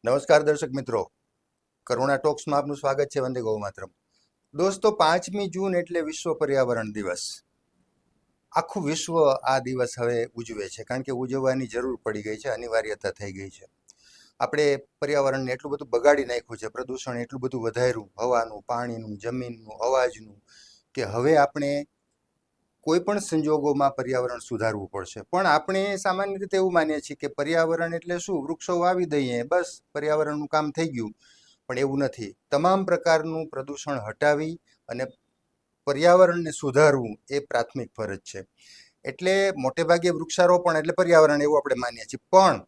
નમસ્કાર દર્શક મિત્રો, કરુણા ટોક્સમાં આપનું સ્વાગત છે. વંદે ગૌ માતરમ. દોસ્તો, 5મી જૂન એટલે વિશ્વ પર્યાવરણ દિવસ. આખું વિશ્વ આ દિવસ હવે ઉજવે છે, કારણ કે ઉજવવાની જરૂર પડી ગઈ છે, અનિવાર્યતા થઈ ગઈ છે. આપણે પર્યાવરણને એટલું બધું બગાડી નાખ્યું છે, પ્રદૂષણ એટલું બધું વધાર્યું, હવાનું, પાણીનું, જમીનનું, અવાજનું, કે હવે આપણે કોઈ પણ સંજોગોમાં પર્યાવરણ સુધારવું પડશે. પણ આપણે સામાન્ય રીતે એવું માનીએ છીએ કે પર્યાવરણ એટલે શું, વૃક્ષો વાવી દઈએ બસ પર્યાવરણનું કામ થઈ ગયું. પણ એવું નથી. તમામ પ્રકારનું પ્રદૂષણ હટાવી અને પર્યાવરણને સુધારવું એ પ્રાથમિક ફરજ છે. એટલે મોટે ભાગે વૃક્ષારોપણ એટલે પર્યાવરણ એવું આપણે માનીએ છીએ. પણ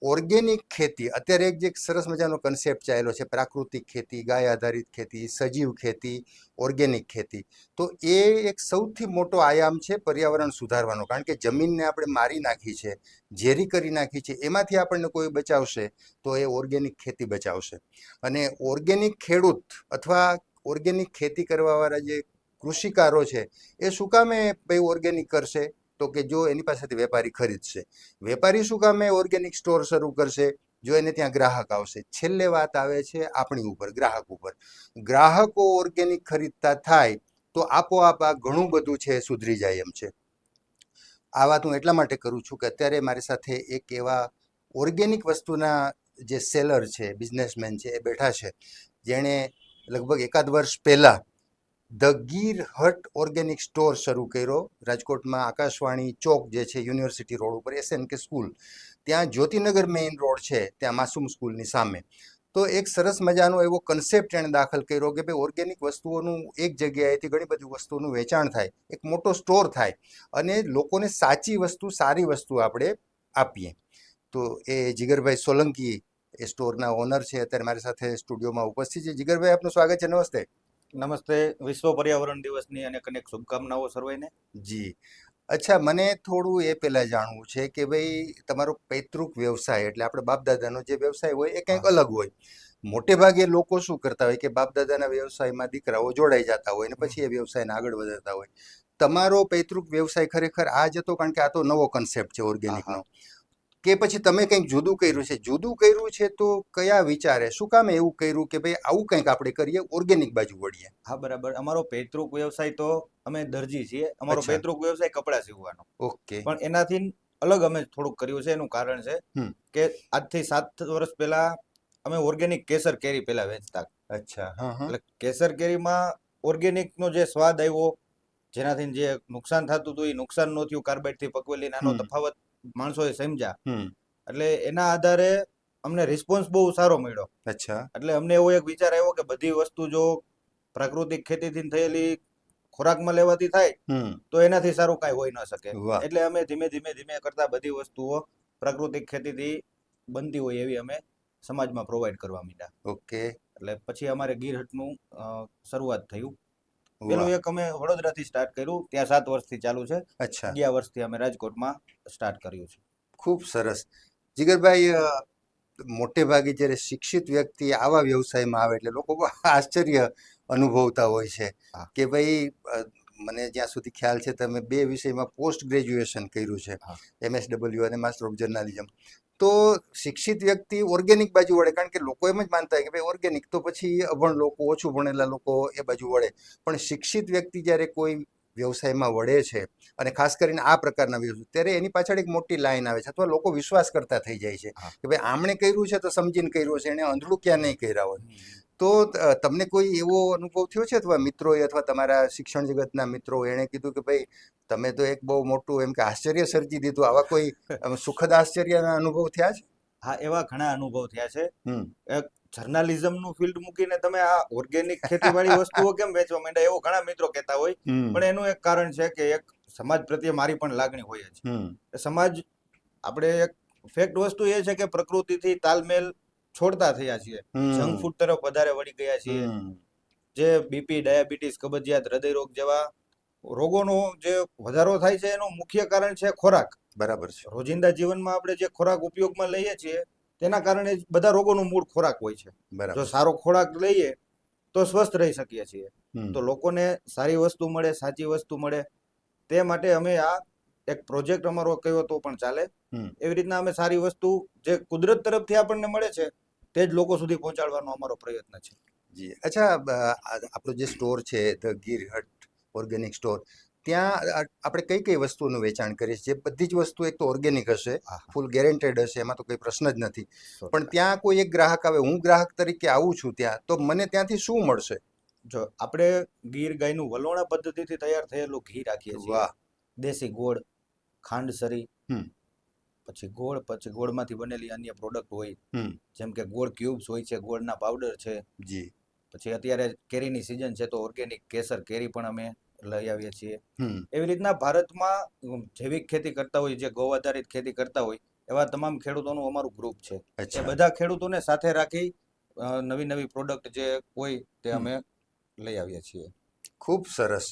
ઓર્ગેનિક ખેતી, અત્યારે એક સરસ મજાનો કન્સેપ્ટ ચાલ્યો છે, પ્રાકૃતિક ખેતી, ગાય આધારિત ખેતી, સજીવ ખેતી, ઓર્ગેનિક ખેતી. તો એ એક સૌથી મોટો આયામ છે પર્યાવરણ સુધારવાનો, કારણ કે જમીનને આપણે મારી નાખી છે, ઝેરી કરી નાખી છે. એમાંથી આપણને કોઈ બચાવશે તો એ ઓર્ગેનિક ખેતી બચાવશે. અને ઓર્ગેનિક ખેડૂત અથવા ઓર્ગેનિક ખેતી કરવાવાળા જે કૃષિકારો છે, એ શું કામે ભાઈ ઓર્ગેનિક કરશે? તો કે જો એની પાસેથી વેપારી ખરીદશે. વેપારી શું કામે ઓર્ગેનિક સ્ટોર શરૂ કરશે? જો એને ત્યાં ગ્રાહક આવશે. છેલ્લે વાત આવે છે આપણી ઉપર, ગ્રાહક ઉપર. ગ્રાહકો ઓર્ગેનિક ખરીદતા થાય તો આપોઆપ આ ઘણું બધું છે સુધરી જાય એમ છે. આ વાત હું એટલા માટે કરું છું કે અત્યારે મારી સાથે એક એવા ઓર્ગેનિક વસ્તુના જે સેલર છે, બિઝનેસમેન છે, એ બેઠા છે, જેણે લગભગ એકાદ વર્ષ પહેલાં the Gir Hut organic store શરૂ કર્યો રાજકોટમાં. આકાશવાણી ચોક જે છે, યુનિવર્સિટી રોડ ઉપર, SNK સ્કૂલ, ત્યાં જ્યોતિનગર મેઇન રોડ છે, ત્યાં માસૂમ સ્કૂલની સામે. તો એક સરસ મજાનો એવો કન્સેપ્ટ એણે દાખલ કર્યો કે ભાઈ ઓર્ગેનિક વસ્તુઓનું એક જગ્યાએથી ઘણી બધી વસ્તુઓનું વેચાણ થાય, એક મોટો સ્ટોર થાય અને લોકોને સાચી વસ્તુ, સારી વસ્તુ આપણે આપીએ. તો એ જીગરભાઈ સોલંકી એ સ્ટોરના ઓનર છે, અત્યારે મારી સાથે સ્ટુડિયોમાં ઉપસ્થિત છે. જીગરભાઈ, આપનું સ્વાગત છે. નમસ્તે. નમસ્તે. વિશ્વ પર્યાવરણ દિવસની અનેક અનેક શુભકામનાઓ સર્વેને. જી. અચ્છા, મને થોડું એ પહેલાં જાણવું છે કે ભાઈ તમારો પૈતૃક વ્યવસાય એટલે આપણે બાપદાદાનો જે વ્યવસાય હોય એ કંઈક અલગ હોય. મોટે ભાગે લોકો શું કરતા હોય કે બાપદાદાના વ્યવસાયમાં દીકરાઓ જોડાઈ જતા હોય ને પછી એ વ્યવસાયને આગળ વધારતા હોય. તમારો પૈતૃક વ્યવસાય ખરેખર આ જ હતો, કારણ કે આ તો નવો કન્સેપ્ટ છે ઓર્ગેનિકનો, કે પછી તમે કંઈક જુદું કર્યું છે? જુદું કર્યું છે તો કયા વિચારે, શું કામ એવું કર્યું કે ભાઈ આવું કંઈક આપણે કરીએ, ઓર્ગેનિક બાજુ વળીએ? હા, બરાબર. અમારો પૈતૃક વ્યવસાય તો અમે દરજી છીએ. અમારો અચ્છા. પૈતૃક વ્યવસાય કપડાં સીવવાનો. ઓકે. પણ એનાથી અલગ અમે થોડુંક કર્યું છે. એનું કારણ છે કે આજથી 7 વર્ષ પહેલા અમે ઓર્ગેનિક કેસર કેરી પહેલા વેચતા. અચ્છા. હા હા. એટલે કેસર કેરીમાં ઓર્ગેનિકનો જે સ્વાદ આવ્યો, જેનાથી જે નુકસાન થતું હતું એ નુકસાન ન થયું, કાર્બાઇડથી પકવેલી નાનો તફાવત માણસોએ સમજ્યા. એટલે એના આધારે અમને રિસ્પોન્સ બહુ સારો મળ્યો. અચ્છા. એટલે અમને એવો એક વિચાર આવ્યો કે બધી વસ્તુ જો પ્રાકૃતિક ખેતીથી થયેલી ખોરાકમાં લેવાતી થાય તો એનાથી સારું કાંઈ હોઈ ન શકે. એટલે અમે ધીમે ધીમે ધીમે કરતા બધી વસ્તુઓ પ્રાકૃતિક ખેતીથી બનતી હોય એવી અમે સમાજમાં પ્રોવાઈડ કરવા માંડ્યા. ઓકે. એટલે પછી અમારે ગીર હટનું શરૂઆત થયું. પેલું એક અમે વડોદરાથી સ્ટાર્ટ કર્યું, ત્યાં 7 વર્ષથી ચાલુ છે. અચ્છા. 11 વર્ષથી અમે રાજકોટમાં સ્ટાર્ટ કર્યું છે. ખૂબ સરસ. જીગરભાઈ, મોટે ભાગે જ્યારે શિક્ષિત વ્યક્તિ આવા વ્યવસાયમાં આવે એટલે લોકો બહુ આશ્ચર્ય અનુભવતા હોય છે કે ભાઈ મને જ્યાં સુધી ખ્યાલ છે તમે 2 વિષયમાં પોસ્ટ ગ્રેજ્યુએશન કર્યું છે, MSW અને માસ્ટર ઓફ જર્નાલિઝમ. તો શિક્ષિત વ્યક્તિ ઓર્ગેનિક બાજુ વળે, કારણ કે લોકો એમ જ માનતા હોય કે ભાઈ ઓર્ગેનિક તો પછી અભણ લોકો, ઓછું ભણેલા લોકો એ બાજુ વળે. પણ શિક્ષિત વ્યક્તિ જ્યારે કોઈ વ્યવસાયમાં વળે છે, અને ખાસ કરીને આ પ્રકારના વ્યવસાય, ત્યારે એની પાછળ એક મોટી લાઈન આવે છે, અથવા લોકો વિશ્વાસ કરતા થઈ જાય છે કે ભાઈ આમણે કર્યું છે તો સમજીને કર્યું છે, એને અંધળું ક્યાં નહીં કર્યા હોય. તો તમને કોઈ એવો અનુભવ થયો છે, અથવા મિત્રોએ અથવા તમારા શિક્ષણ જગતના મિત્રો એણે કીધું કે ભાઈ તમે તો એક બહુ મોટું એમ કે આશ્ચર્ય સર્જી દીધું, આવા કોઈ સુખદ આશ્ચર્યના અનુભવ થયા છે? હા, એવા ઘણા અનુભવ થયા છે. એક જર્નાલિઝમનું ફિલ્ડ મૂકીને તમે આ ઓર્ગેનિક ખેતીવાડી વસ્તુઓ કેમ વેચવા માંડ્યા, એવો ઘણા મિત્રો કહેતા હોય. પણ એનું એક કારણ છે કે એક સમાજ પ્રત્યે મારી પણ લાગણી હોય છે. સમાજ, આપણે એક ફેક્ટ વસ્તુ એ છે કે પ્રકૃતિથી તાલમેલ છોડતા થયા છીએ, જંક ફૂડ તરફ વધારે વળી ગયા છીએ. જે બીપી, ડાયાબિટીસ, કબજિયાત, હૃદયરોગ જેવા રોગોનો જે વધારો થાય છે એનું મુખ્ય કારણ છે ખોરાક. બરાબર છે. રોજિંદા જીવનમાં આપણે જે ખોરાક ઉપયોગમાં લઈએ છીએ તેના કારણે બધા રોગોનું મૂળ ખોરાક હોય છે. જો સારો ખોરાક લઈએ તો સ્વસ્થ રહી શકીએ છીએ. તો લોકોને સારી વસ્તુ મળે, સાચી વસ્તુ મળે, તે માટે અમે આ એક પ્રોજેક્ટ અમારો કયો તો પણ ચાલે. એવી રીતના અમે સારી વસ્તુ જે કુદરત તરફથી આપણને મળે છે તે જ લોકો સુધી પહોંચાડવાનો અમારો પ્રયત્ન છે. જી અચ્છા, આપણો જે સ્ટોર છે the Gir Hut organic store, ત્યાં આપણે કઈ કઈ વસ્તુઓનું વેચાણ કરીએ છીએ? જે બધી જ વસ્તુ એક તો ઓર્ગેનિક હશે, હા, ફૂલ ગેરંટેડ હશે, એમાં તો કોઈ પ્રશ્ન જ નથી. 100%. પણ ત્યાં કોઈ એક ગ્રાહક આવે, હું ગ્રાહક તરીકે આવું છું ત્યાં, તો મને ત્યાંથી શું મળશે? જો આપણે ગીર ગાયનું વલોણા પદ્ધતિથી તૈયાર થયેલું ઘી રાખીએ છીએ, વાહ. દેશી ગોળ, ખાંડસરી, હમ. પછી ગોળમાંથી બનેલી અન્ય પ્રોડક્ટ હોય, હમ. જેમ કે ગોળ ક્યુબ્સ હોય છે, ગોળના પાવડર છે. જી. પછી અત્યારે કેરીની સિઝન છે તો ઓર્ગેનિક કેસર કેરી પણ અમે લઈ આવીએ છીએ. હમ. એવી રીતના ભારતમાં જૈવિક ખેતી કરતા હોય, જે ગૌ આધારિત ખેતી કરતા હોય, એવા તમામ ખેડૂતોનું અમારું ગ્રુપ છે. એ અચ્છા. બધા ખેડૂતોને સાથે રાખી નવી નવી પ્રોડક્ટ જે હોય તે હમ. અમે લઈ આવીએ છીએ. ખૂબ સરસ.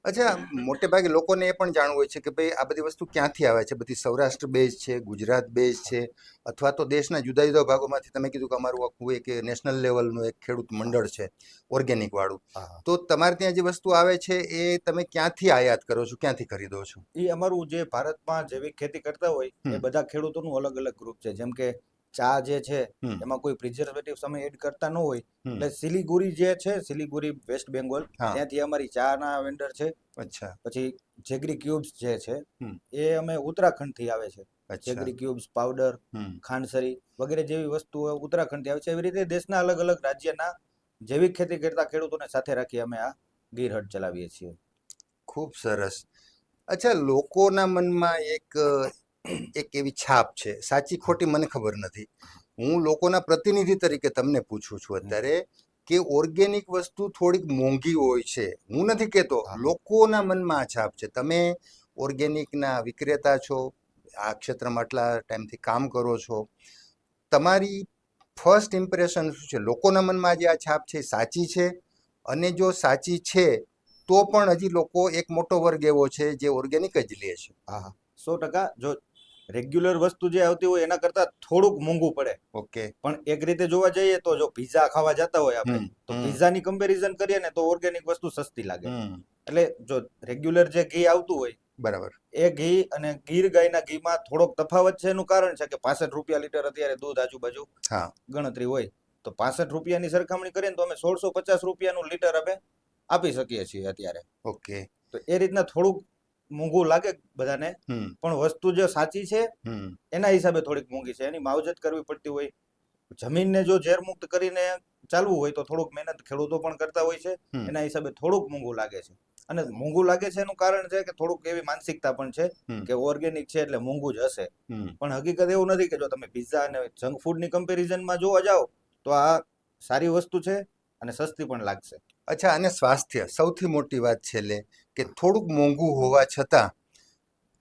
અચ્છા, મોટે ભાગે લોકોને એ પણ જાણવું હોય છે કે ભાઈ આ બધી વસ્તુ ક્યાંથી આવે છે? બધી સૌરાષ્ટ્ર બેઝ છે, ગુજરાત બેઝ છે, અથવા તો દેશના જુદા જુદા ભાગોમાંથી? તમે કીધું કે અમારું આખું એક નેશનલ લેવલનું એક ખેડૂત મંડળ છે ઓર્ગેનિક વાળું, હા, તો તમારે ત્યાં જે વસ્તુ આવે છે એ તમે ક્યાંથી આયાત કરો છો, ક્યાંથી ખરીદો છો? એ અમારું જે ભારતમાં જૈવિક ખેતી કરતા હોય એ હમ. બધા ખેડૂતોનું અલગ અલગ ગ્રુપ છે. જેમ કે ચા જે છે હમ. એમાં કોઈ પ્રિઝર્વેટિવ્સ અમે એડ કરતા ન હોય, હમ. એટલે સિલિગુરી જે છે, સિલિગુરી વેસ્ટ બેંગોલ, હા. ત્યાંથી અમારી ચાના વેન્ડર છે. અચ્છા. પછી જેગરી ક્યુબ્સ જે છે હમ. એ અમે ઉત્તરાખંડથી આવે છે. અચ્છા. જેગરી ક્યુબ્સ, પાવડર, હમ. ખાંડસરી વગેરે જેવી વસ્તુઓ ઉત્તરાખંડથી આવે છે. એવી રીતે દેશના અલગ અલગ રાજ્યના જૈવિક ખેતી કરતા ખેડૂતોને સાથે રાખી અમે આ ગીર હટ ચલાવીએ છીએ. ખૂબ સરસ. અચ્છા, લોકોના મનમાં એક એવી છાપ છે, સાચી ખોટી મને ખબર નથી. હું લોકોના પ્રતિનિધિ તરીકે તમને પૂછું છું અત્યારે કે ઓર્ગેનિક વસ્તુ થોડીક મોંઘી હોય છે. હું નથી કહેતો, હા. લોકોના મનમાં આ છાપ છે. તમે ઓર્ગેનિકના વિક્રેતા છો, આ ક્ષેત્રમાં આટલા ટાઈમથી કામ કરો છો, તમારી ફર્સ્ટ ઇમ્પ્રેશન શું છે? લોકોના મનમાં જે આ છાપ છે એ સાચી છે? અને જો સાચી છે તો પણ હજી લોકો, એક મોટો વર્ગ એવો છે જે ઓર્ગેનિક જ લે છે. હા, 100%. જો રેગ્યુલર વસ્તુ જે આવતી હોય એના કરતા થોડુંક મોંઘું પડે. ઓકે. પણ એક રીતે જોવા જઈએ તો જો પિઝા ખાવા જતા હોય આપણે, તો હમ. પિઝાની કમ્પેરિઝન કરીએ ને તો ઓર્ગેનિક વસ્તુ સસ્તી લાગે. હમ. એટલે જો રેગ્યુલર જે ઘી આવતું હોય બરાબર. એ ઘી અને ગીર ગાયના ઘીમાં થોડોક તફાવત છે. એનું કારણ છે કે 65 રૂપિયા લીટર અત્યારે દૂધ આજુબાજુ હા. ગણતરી હોય, તો 65 રૂપિયાની સરખામણી કરીએ ને તો અમે 1650 રૂપિયાનું લીટર અમે આપી શકીએ છીએ અત્યારે. ઓકે. તો એ રીતના થોડુંક મોંઘું લાગે બધાને, હમ. પણ વસ્તુ જે સાચી છે હમ. એના હિસાબે થોડીક મોંઘી છે. એની માવજત કરવી પડતી હોય. જમીનને જો ઝેરમુક્ત કરીને ચાલવું હોય તો થોડુંક મહેનત ખેડૂતો પણ કરતા હોય છે. હમ. એના હિસાબે થોડુંક મોંઘું લાગે છે. અને મોંઘું લાગે છે એનું કારણ છે કે થોડુંક એવી માનસિકતા પણ છે હમ. કે ઓર્ગેનિક છે એટલે મોંઘું જ હશે. હમ. પણ હકીકત એવું નથી. કે જો તમે પિઝા અને જંક ફૂડની કમ્પેરિઝનમાં જોવા જાઓ તો આ સારી વસ્તુ છે અને સસ્તી પણ લાગશે. અચ્છા, અને સ્વાસ્થ્ય સૌથી મોટી વાત છેલ્લે, કે થોડુંક મોંઘું હોવા છતાં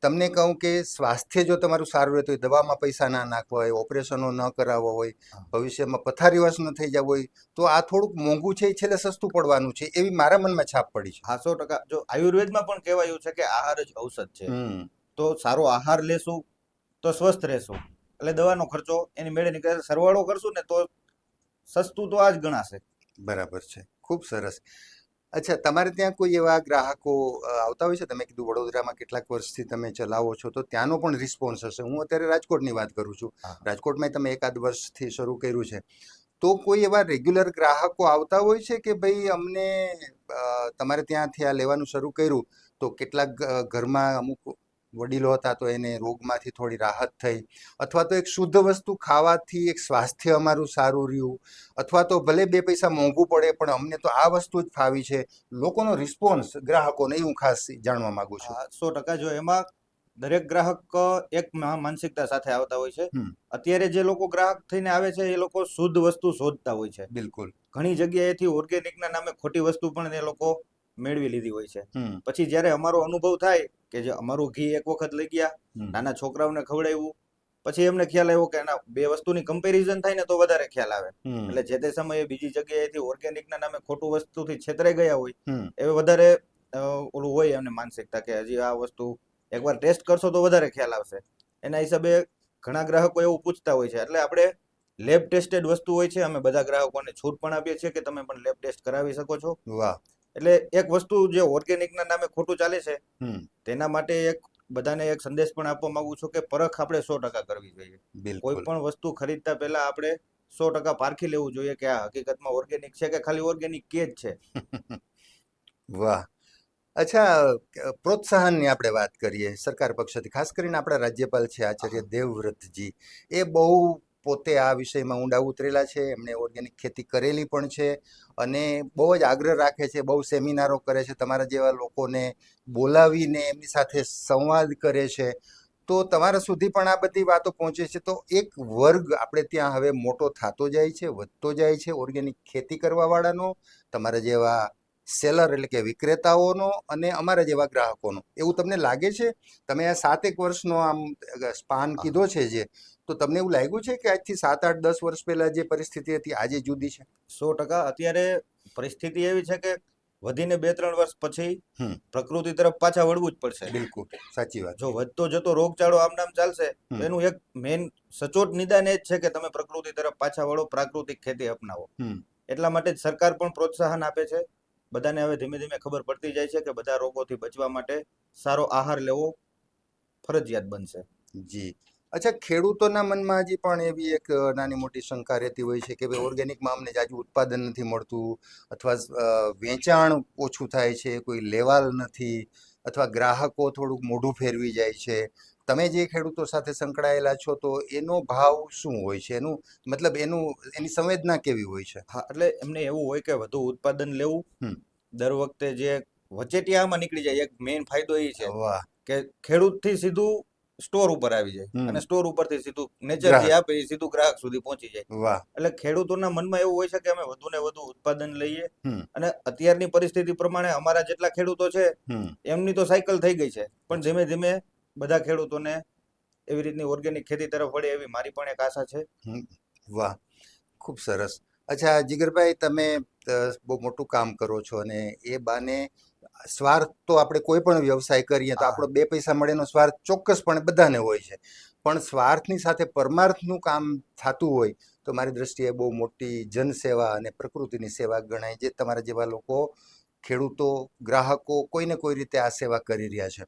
તમને કહું કે સ્વાસ્થ્ય જો તમારું સારું રહે તો દવામાં પૈસા ના નાખવા હોય, ઓપરેશનો ન કરાવવા હોય, ભવિષ્યમાં પથારીવશ ન થઈ જવું હોય, તો આ થોડુંક મોંઘું છે એ છેલ્લે સસ્તું પડવાનું છે, એવી મારા મનમાં છાપ પડી છે. હા, 100%. જો આયુર્વેદમાં પણ કહેવાયું છે કે આહાર જ ઔષધ છે. હમ. તો સારો આહાર લેશું તો સ્વસ્થ રહેશું, એટલે દવાનો ખર્ચો એની મેળે નીકળે. સરવાળો કરશું ને તો સસ્તું તો આ જ ગણાશે. બરાબર છે. ખૂબ સરસ. અચ્છા, તમારે ત્યાં કોઈ એવા ગ્રાહકો આવતા હોય છે? તમે કીધું વડોદરામાં કેટલાક વર્ષથી તમે ચલાવો છો, તો ત્યાંનો પણ રિસ્પોન્સ હશે. હું અત્યારે રાજકોટની વાત કરું છું. હા. રાજકોટમાં તમે એકાદ વર્ષથી શરૂ કર્યું છે, તો કોઈ એવા રેગ્યુલર ગ્રાહકો આવતા હોય છે કે ભાઈ અમને તમારે ત્યાંથી આ લેવાનું શરૂ કર્યું તો કેટલાક ઘરમાં અમુક વડીલો હતા તો એને રોગમાંથી થોડી રાહત થઈ, અથવા તો એક શુદ્ધ વસ્તુ ખાવાથી એક સ્વાસ્થ્ય અમારું સારું રહ્યું, અથવા તો ભલે 2 પૈસા મોંઘું પડે પણ અમને તો આ વસ્તુ જ ફાવી છે, લોકોનો રિસ્પોન્સ ગ્રાહકોને એ હું ખાસ જાણવા માંગુ છું. 100%. જો એમાં દરેક ગ્રાહક એક માનસિકતા સાથે આવતા હોય છે. હમ. અત્યારે જે લોકો ગ્રાહક થઈને આવે છે એ લોકો શુદ્ધ વસ્તુ શોધતા હોય છે. બિલકુલ. ઘણી જગ્યાએથી ઓર્ગેનિકના નામે ખોટી વસ્તુ પણ એ લોકો મેળવી લીધી હોય છે. હમ. પછી જ્યારે અમારો અનુભવ થાય કે જે અમારું ઘી એક વખત લઈ ગયા, હમ. નાના છોકરાઓને ખવડાવ્યું, પછી એમને ખ્યાલ આવ્યો કે એના 2 વસ્તુની કમ્પેરિઝન થાય ને તો વધારે ખ્યાલ આવે. હમ. એટલે જે તે સમયે બીજી જગ્યાએથી ઓર્ગેનિકના નામે ખોટું વસ્તુથી છેતરાઈ ગયા હોય, હમ. એ વધારે ઓલું હોય એમને માનસિકતા કે હજી આ વસ્તુ એકવાર ટેસ્ટ કરશો તો વધારે ખ્યાલ આવશે. એના હિસાબે ઘણા ગ્રાહકો એવું પૂછતા હોય છે. એટલે આપણે લેબ ટેસ્ટેડ વસ્તુ હોય છે. અમે બધા ગ્રાહકોને છૂટ પણ આપીએ છીએ કે તમે પણ લેબ ટેસ્ટ કરાવી શકો છો. વાહ. એટલે એક વસ્તુ જે ઓર્ગેનિકના નામે ખોટું ચાલે છે હમ. તેના માટે એક બધાને એક સંદેશ પણ આપવા માંગુ છું કે પરખ આપણે 100% કરવી જોઈએ. કોઈ બિલકુલ. પણ વસ્તુ ખરીદતા પહેલા આપણે 100% પારખી લેવું જોઈએ કે આ હકીકતમાં ઓર્ગેનિક છે કે ખાલી ઓર્ગેનિક કે જ છે. વાહ. અચ્છા, પ્રોત્સાહનની આપણે વાત કરીએ સરકાર પક્ષથી, ખાસ કરીને આપણા રાજ્યપાલ છે આચાર્ય દેવવ્રતજી. એ બહુ પોતે આ વિષયમાં ઊંડા ઉતરેલા છે, એમણે ઓર્ગેનિક ખેતી કરેલી પણ છે અને બહુ જ આગ્રહ રાખે છે, બહુ સેમિનારો કરે છે, તમારા જેવા લોકોને બોલાવીને એમની સાથે સંવાદ કરે છે. તો તમારા સુધી પણ આ બધી વાતો પહોંચે છે. તો એક વર્ગ આપણે ત્યાં હવે મોટો થતો જાય છે, વધતો જાય છે ઓર્ગેનિક ખેતી કરવાવાળાનો, તમારા જેવા સેલર એટલે કે વિક્રેતાઓનો અને અમારા જેવા ગ્રાહકોનો. એવું તમને લાગે છે? તમે આ 7-1 વર્ષનો આમ સ્પાન કીધો છે જે, તો તમને એવું લાગ્યું છે કે આજથી 7-8-10 વર્ષ પહેલા જે પરિસ્થિતિ હતી આજે જુદી છે? 100% અત્યારે પરિસ્થિતિ એવી છે કે વધીને 2-3 વર્ષ પછી હમ. પ્રકૃતિ તરફ પાછા વળવું જ પડશે. બિલકુલ સાચી વાત. જો વધતો જતો રોગચાળો આમ નામ ચાલશે તો હમ. એનું એક મેઇન સચોટ નિદાન એ જ છે કે તમે પ્રકૃતિ તરફ પાછા વળો, પ્રાકૃતિક ખેતી અપનાવો. હમ. એટલા માટે જ સરકાર પણ પ્રોત્સાહન આપે છે. બધાને હવે ધીમે ધીમે ખબર પડતી જાય છે કે બધા રોગોથી બચવા માટે સારો આહાર લેવો ફરજિયાત બનશે. જી. અચ્છા, ખેડૂતોના મનમાં હજી પણ એવી એક નાની મોટી શંકા રહેતી હોય છે કે ભાઈ ઓર્ગેનિકમાં અમને જાજુ ઉત્પાદન નથી મળતું, અથવા વેચાણ ઓછું થાય છે, કોઈ લેવાલ નથી, અથવા ગ્રાહકો થોડુંક મોઢું ફેરવી જાય છે. તમે જે ખેડૂતો સાથે સંકળાયેલા છો તો એનો ભાવ શું હોય છે? એનું મતલબ એની સંવેદના કેવી હોય છે? હા, એટલે એમને એવું હોય કે વધુ ઉત્પાદન લેવું. હમ. દર વખતે જે વચેટિયામાં નીકળી જાય. એક મેઇન ફાયદો એ છે વાહ. કે ખેડૂતથી સીધું સ્ટોર ઉપર આવી જાય હમ. અને સ્ટોર ઉપરથી સીધું નેચર જે ગ્રાહક. આપે એ સીધું ગ્રાહક સુધી પહોંચી જાય. વાહ. એટલે ખેડૂતોના મનમાં એવું હોય છે કે અમે વધુ ને વધુ ઉત્પાદન લઈએ. હમ. અને અત્યારની પરિસ્થિતિ પ્રમાણે અમારા જેટલા ખેડૂતો છે હમ. એમની તો સાયકલ થઈ ગઈ છે, પણ અચ્છા. ધીમે ધીમે બધા ખેડૂતોને એવી રીતની ઓર્ગેનિક ખેતી તરફ વળે એવી મારી પણ એક આશા છે. હમ. વાહ, ખૂબ સરસ. અચ્છા જીગરભાઈ, તમે બહુ મોટું કામ કરો છો અને એ બાને સ્વાર્થ તો આપણે કોઈ પણ વ્યવસાય કરીએ તો હા. આપણો 2 પૈસા મળેનો સ્વાર્થ ચોક્કસપણે બધાને હોય છે, પણ સ્વાર્થની સાથે પરમાર્થનું કામ થતું હોય તો મારી દ્રષ્ટિએ બહુ મોટી જનસેવા અને પ્રકૃતિની સેવા ગણાય, જે તમારા જેવા લોકો ખેડૂતો, ગ્રાહકો કોઈને કોઈ રીતે આ સેવા કરી રહ્યા છે.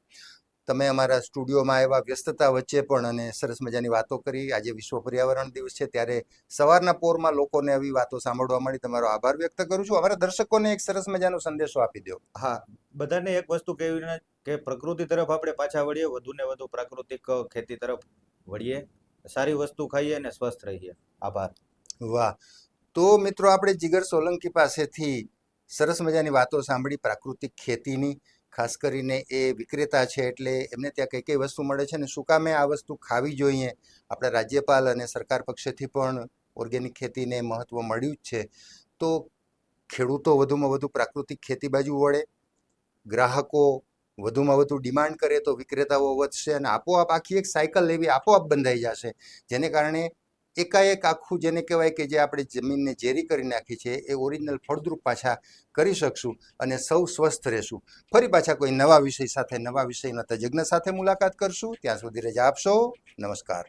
તમે અમારા સ્ટુડિયોમાં આવ્યા વ્યસ્તતા વચ્ચે પણ અને સરસ મજાની વાતો કરી. આજે વિશ્વ પર્યાવરણ દિવસ છે ત્યારે સવારના પોરમાં લોકોને આવી વાતો સાંભળવા મળી. તમારો આભાર વ્યક્ત કરું છું. અમારા દર્શકોને એક સરસ મજાનો સંદેશો આપી દો. હા, બધાને એક વસ્તુ કહેવી કે પ્રકૃતિ તરફ આપણે પાછા વળીએ, વધુ ને વધુ પ્રાકૃતિક ખેતી તરફ વળીએ, સારી વસ્તુ ખાઈએ અને સ્વસ્થ રહીએ. આભાર. વાહ. તો મિત્રો, આપણે જીગર સોલંકી પાસેથી સરસ મજાની વાતો સાંભળી પ્રાકૃતિક ખેતીની. ખાસ કરીને એ વિક્રેતા છે એટલે એમને ત્યાં કઈ કઈ વસ્તુ મળે છે અને શું કામે આ વસ્તુ ખાવી જોઈએ. આપણા રાજ્યપાલ અને સરકાર પક્ષેથી પણ ઓર્ગેનિક ખેતીને મહત્વ મળ્યું જ છે. તો ખેડૂતો વધુમાં વધુ પ્રાકૃતિક ખેતી બાજુ વળે, ગ્રાહકો વધુમાં વધુ ડિમાન્ડ કરે તો વિક્રેતાઓ વધશે અને આપોઆપ આખી એક સાયકલ એવી આપોઆપ બંધાઈ જશે, જેને કારણે એકાએક આખું જેને કહેવાય કે જે આપણે જમીનને ઝેરી કરી નાખી છે એ ઓરિજિનલ ફળદ્રુપ પાછા કરી શકશું અને સૌ સ્વસ્થ રહેશું. ફરી પાછા કોઈ નવા વિષય સાથે, નવા વિષયના તજજ્ઞ સાથે મુલાકાત કરશું. ત્યાં સુધી રજા આપશો. નમસ્કાર.